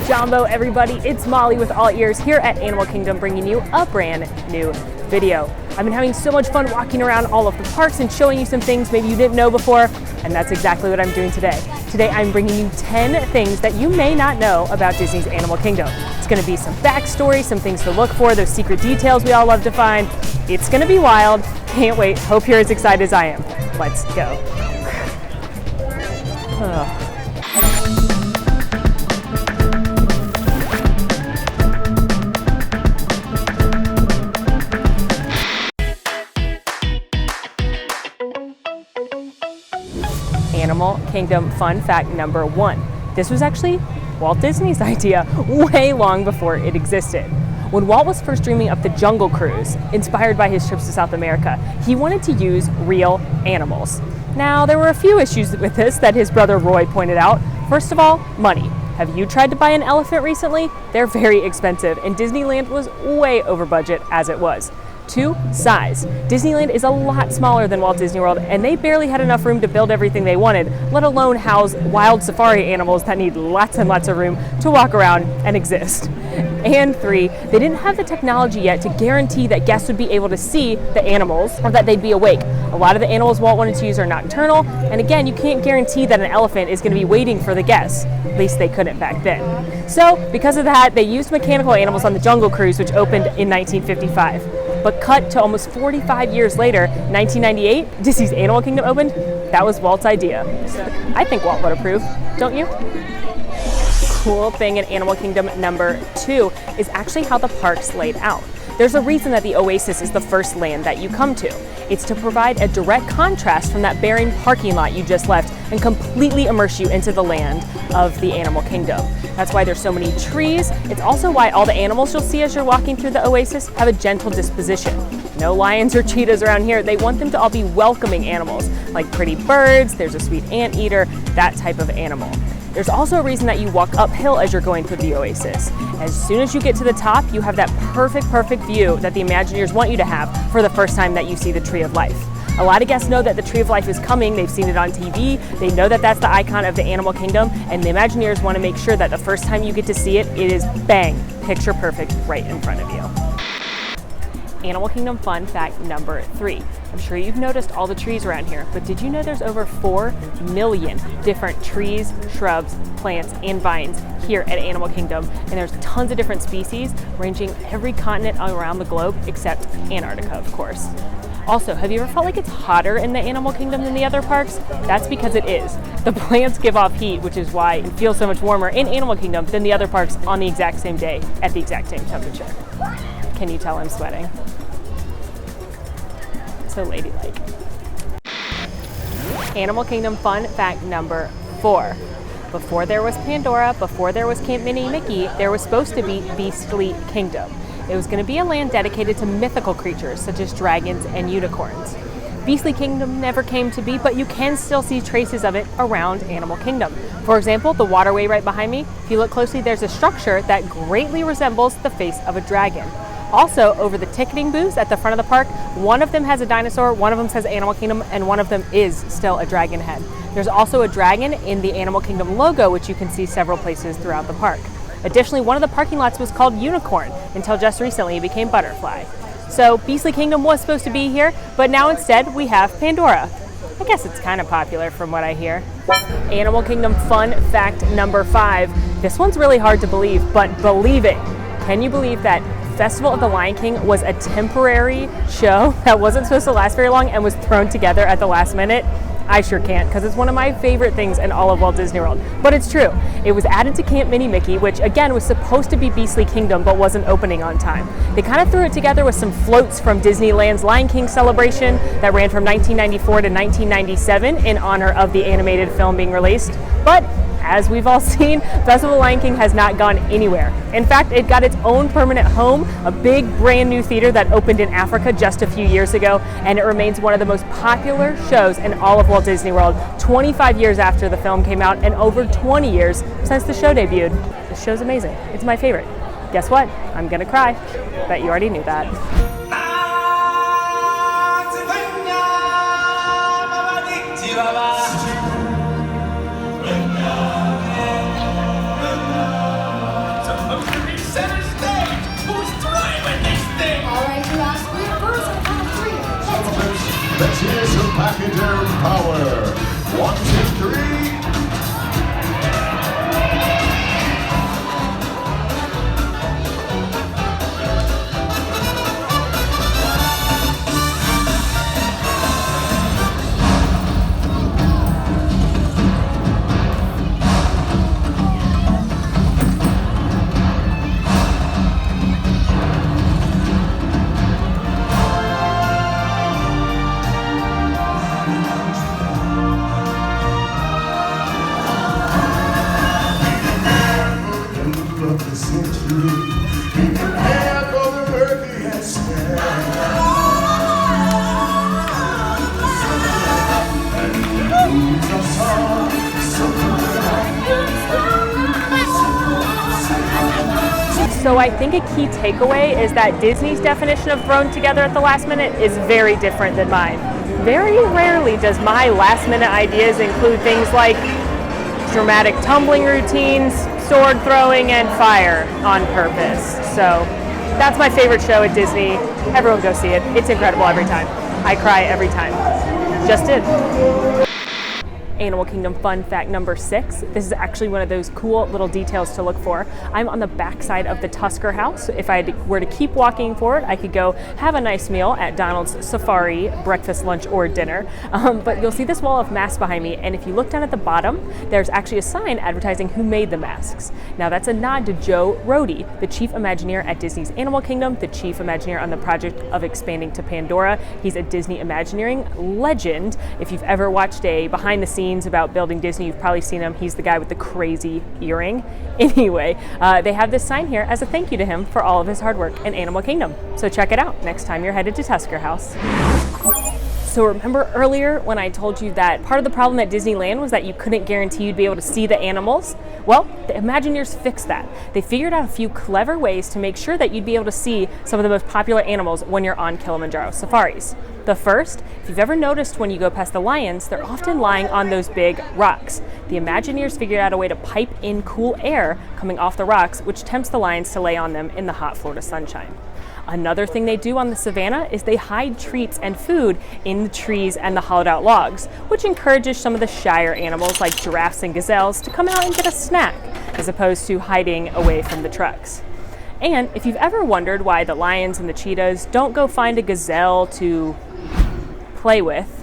Jambo, everybody, it's Molly with All Ears here at Animal Kingdom, bringing you a brand new video. I've been having so much fun walking around all of the parks and showing you some things maybe you didn't know before, and that's exactly what I'm doing today. Today I'm bringing you 10 things that you may not know about Disney's Animal Kingdom. It's going to be some backstory, some things to look for, those secret details we all love to find. It's going to be wild. Can't wait. Hope you're as excited as I am. Let's go. Oh. Animal Kingdom fun fact number 1. This was actually Walt Disney's idea way long before it existed. When Walt was first dreaming up the Jungle Cruise, inspired by his trips to South America, he wanted to use real animals. Now, there were a few issues with this that his brother Roy pointed out. First of all, money. Have you tried to buy an elephant recently? They're very expensive, and Disneyland was way over budget as it was. 2, size. Disneyland is a lot smaller than Walt Disney World, and they barely had enough room to build everything they wanted, let alone house wild safari animals that need lots and lots of room to walk around and exist. And 3, they didn't have the technology yet to guarantee that guests would be able to see the animals or that they'd be awake. A lot of the animals Walt wanted to use are nocturnal, and again, you can't guarantee that an elephant is going to be waiting for the guests. At least they couldn't back then. So, because of that, they used mechanical animals on the Jungle Cruise, which opened in 1955. But cut to almost 45 years later, 1998, Disney's Animal Kingdom opened. That was Walt's idea. I think Walt would approve, don't you? Cool thing in Animal Kingdom number 2 is actually how the park's laid out. There's a reason that the Oasis is the first land that you come to. It's to provide a direct contrast from that barren parking lot you just left and completely immerse you into the land of the Animal Kingdom. That's why there's so many trees. It's also why all the animals you'll see as you're walking through the Oasis have a gentle disposition. No lions or cheetahs around here. They want them to all be welcoming animals, like pretty birds, there's a sweet anteater, that type of animal. There's also a reason that you walk uphill as you're going through the Oasis. As soon as you get to the top, you have that perfect view that the Imagineers want you to have for the first time that you see the Tree of Life. A lot of guests know that the Tree of Life is coming. They've seen it on TV. They know that that's the icon of the Animal Kingdom, and the Imagineers want to make sure that the first time you get to see it, it is bang, picture perfect right in front of you. Animal Kingdom fun fact number 3. I'm sure you've noticed all the trees around here, but did you know there's over 4 million different trees, shrubs, plants, and vines here at Animal Kingdom, and there's tons of different species ranging every continent around the globe except Antarctica, of course. Also, have you ever felt like it's hotter in the Animal Kingdom than the other parks? That's because it is. The plants give off heat, which is why it feels so much warmer in Animal Kingdom than the other parks on the exact same day at the exact same temperature. Can you tell I'm sweating? So ladylike. Animal Kingdom fun fact number 4. Before there was Pandora, before there was Camp Minnie Mickey, there was supposed to be Beastly Kingdom. It was going to be a land dedicated to mythical creatures such as dragons and unicorns. Beastly Kingdom never came to be, but you can still see traces of it around Animal Kingdom. For example, the waterway right behind me, if you look closely, there's a structure that greatly resembles the face of a dragon. Also, over the ticketing booths at the front of the park, one of them has a dinosaur, one of them says Animal Kingdom, and one of them is still a dragon head. There's also a dragon in the Animal Kingdom logo, which you can see several places throughout the park. Additionally, one of the parking lots was called Unicorn until just recently it became Butterfly. So Beastly Kingdom was supposed to be here, but now instead we have Pandora. I guess it's kind of popular from what I hear. Animal Kingdom fun fact number 5. This one's really hard to believe, but believe it. Can you believe that Festival of the Lion King was a temporary show that wasn't supposed to last very long and was thrown together at the last minute? I sure can't, because it's one of my favorite things in all of Walt Disney World. But it's true. It was added to Camp Minnie Mickey, which again was supposed to be Beastly Kingdom, but wasn't opening on time. They kind of threw it together with some floats from Disneyland's Lion King celebration that ran from 1994 to 1997 in honor of the animated film being released. But as we've all seen, Festival of the Lion King has not gone anywhere. In fact, it got its own permanent home, a big brand new theater that opened in Africa just a few years ago, and it remains one of the most popular shows in all of Walt Disney World, 25 years after the film came out and over 20 years since the show debuted. The show's amazing. It's my favorite. Guess what? I'm gonna cry. Bet you already knew that. Prepare for the murky and sad. And it's a song So I think a key takeaway is that Disney's definition of thrown together at the last minute is very different than mine. Very rarely does my last minute ideas include things like dramatic tumbling routines, sword throwing, and fire on purpose. So that's my favorite show at Disney. Everyone go see it. It's incredible every time. I cry every time. Just did. Animal Kingdom fun fact number 6. This is actually one of those cool little details to look for. I'm on the backside of the Tusker House. If I were to keep walking forward, I could go have a nice meal at Donald's Safari, breakfast, lunch, or dinner. But you'll see this wall of masks behind me, and if you look down at the bottom, there's actually a sign advertising who made the masks. Now that's a nod to Joe Rohde, the chief Imagineer at Disney's Animal Kingdom, the chief Imagineer on the project of expanding to Pandora. He's a Disney Imagineering legend. If you've ever watched a behind the scenes about building Disney, you've probably seen him. He's the guy with the crazy earring. Anyway, they have this sign here as a thank you to him for all of his hard work in Animal Kingdom. So check it out next time you're headed to Tusker House. So remember earlier when I told you that part of the problem at Disneyland was that you couldn't guarantee you'd be able to see the animals? Well, the Imagineers fixed that. They figured out a few clever ways to make sure that you'd be able to see some of the most popular animals when you're on Kilimanjaro safaris. The first, if you've ever noticed when you go past the lions, they're often lying on those big rocks. The Imagineers figured out a way to pipe in cool air coming off the rocks, which tempts the lions to lay on them in the hot Florida sunshine. Another thing they do on the savannah is they hide treats and food in the trees and the hollowed out logs, which encourages some of the shyer animals like giraffes and gazelles to come out and get a snack, as opposed to hiding away from the trucks. And if you've ever wondered why the lions and the cheetahs don't go find a gazelle to play with,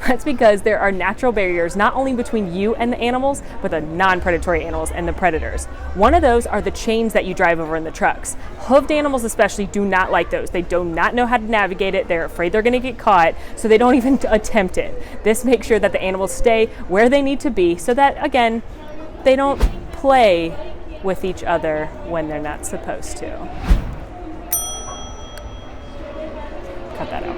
that's because there are natural barriers not only between you and the animals, but the non-predatory animals and the predators. One of those are the chains that you drive over in the trucks. Hooved animals especially do not like those. They do not know how to navigate it. They're afraid they're going to get caught, so they don't even attempt it. This makes sure that the animals stay where they need to be so that, again, they don't play with each other when they're not supposed to. Cut that out.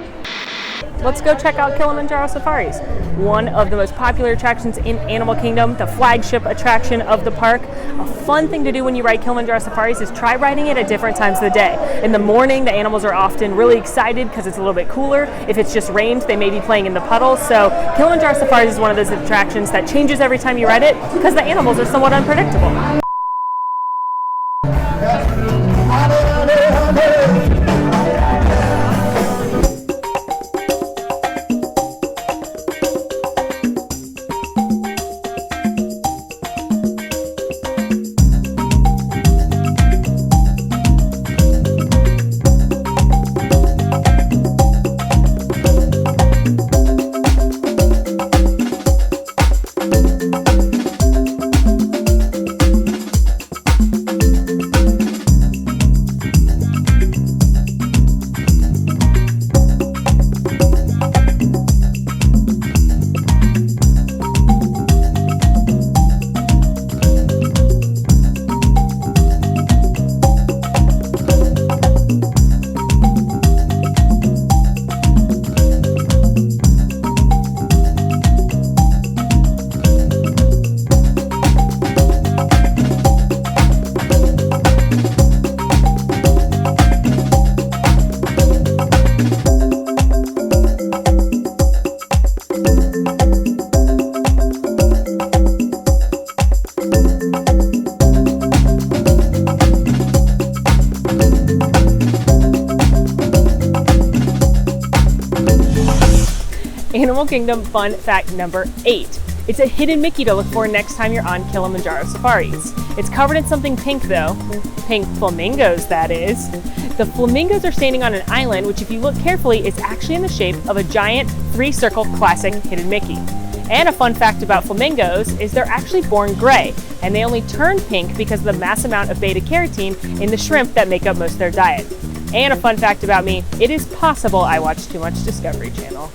Let's go check out Kilimanjaro Safaris, one of the most popular attractions in Animal Kingdom, the flagship attraction of the park. A fun thing to do when you ride Kilimanjaro Safaris is try riding it at different times of the day. In the morning, the animals are often really excited because it's a little bit cooler. If it's just rained, they may be playing in the puddles. So Kilimanjaro Safaris is one of those attractions that changes every time you ride it because the animals are somewhat unpredictable. Animal Kingdom fun fact number 8. It's a hidden Mickey to look for next time you're on Kilimanjaro Safaris. It's covered in something pink though. Pink flamingos, that is. The flamingos are standing on an island, which if you look carefully is actually in the shape of a giant 3-circle classic hidden Mickey. And a fun fact about flamingos is they're actually born gray, and they only turn pink because of the mass amount of beta carotene in the shrimp that make up most of their diet. And a fun fact about me, it is possible I watch too much Discovery Channel.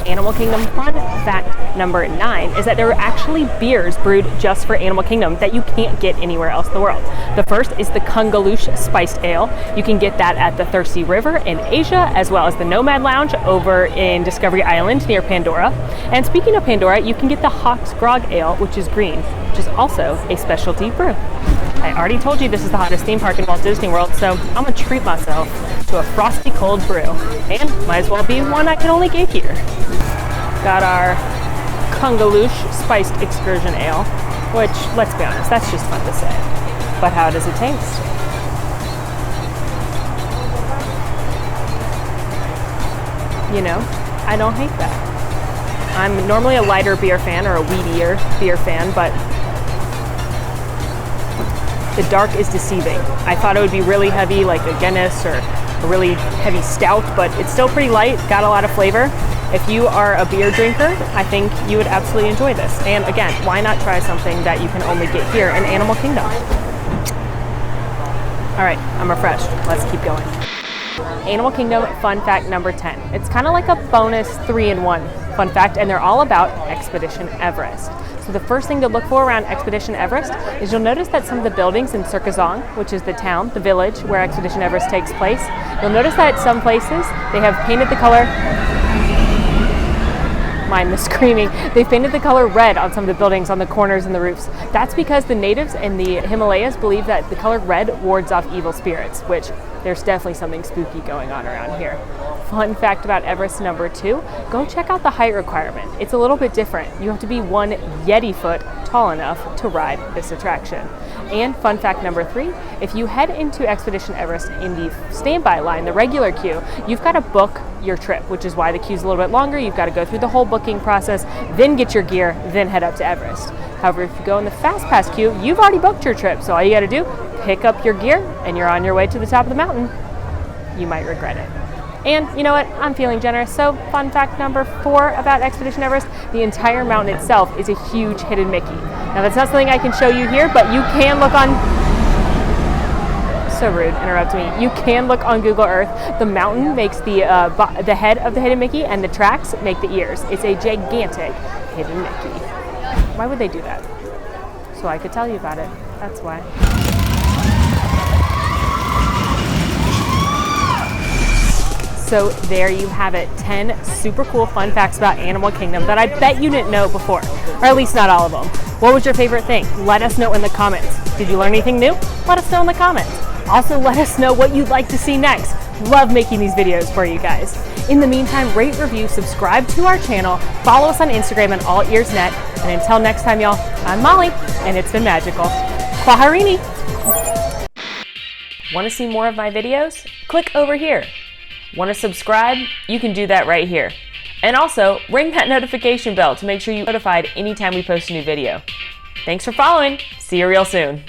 Animal Kingdom fun fact number 9 is that there are actually beers brewed just for Animal Kingdom that you can't get anywhere else in the world. The first is the Lush Spiced Ale. You can get that at the Thirsty River in Asia, as well as the Nomad Lounge over in Discovery Island near Pandora. And speaking of Pandora, you can get the Hawk's Grog Ale, which is green, which is also a specialty brew. I already told you this is the hottest theme park in Walt Disney World, so I'm gonna treat myself to a frosty cold brew, and might as well be one I can only get here. Got our Lush Spiced Excursion Ale, which, let's be honest, that's just fun to say. But how does it taste? You know, I don't hate that. I'm normally a lighter beer fan or a weedier beer fan, but the dark is deceiving. I thought it would be really heavy, like a Guinness or a really heavy stout, but it's still pretty light, got a lot of flavor. If you are a beer drinker, I think you would absolutely enjoy this. And again, why not try something that you can only get here in Animal Kingdom? All right, I'm refreshed. Let's keep going. Animal Kingdom fun fact number 10. It's kind of like a bonus 3-in-1 fun fact, and they're all about Expedition Everest. So the first thing to look for around Expedition Everest is you'll notice that some of the buildings in Circazong, which is the town, the village where Expedition Everest takes place, you'll notice that at some places they have painted the color, mind the screaming, they've painted the color red on some of the buildings, on the corners and the roofs. That's because the natives in the Himalayas believe that the color red wards off evil spirits, which there's definitely something spooky going on around here. Fun fact about Everest number 2, go check out the height requirement. It's a little bit different. You have to be 1 Yeti foot tall enough to ride this attraction. And fun fact number 3, if you head into Expedition Everest in the standby line, the regular queue, you've got to book your trip, which is why the queue's a little bit longer. You've got to go through the whole booking process, then get your gear, then head up to Everest. However, if you go in the fast pass queue, you've already booked your trip, so all you got to do, pick up your gear, and you're on your way to the top of the mountain. You might regret it. And you know what? I'm feeling generous. So fun fact number 4 about Expedition Everest, the entire mountain itself is a huge hidden Mickey. Now that's not something I can show you here, but you can look on, so rude, interrupt me. You can look on Google Earth. The mountain makes the head of the hidden Mickey, and the tracks make the ears. It's a gigantic hidden Mickey. Why would they do that? So I could tell you about it. That's why. So there you have it, 10 super cool fun facts about Animal Kingdom that I bet you didn't know before, or at least not all of them. What was your favorite thing? Let us know in the comments. Did you learn anything new? Let us know in the comments. Also, let us know what you'd like to see next. Love making these videos for you guys. In the meantime, rate, review, subscribe to our channel, follow us on Instagram at AllEars.net, and until next time, y'all, I'm Molly, and it's been magical. Kwaherini! Want to see more of my videos? Click over here. Want to subscribe? You can do that right here. And also, ring that notification bell to make sure you're notified anytime we post a new video. Thanks for following. See you real soon.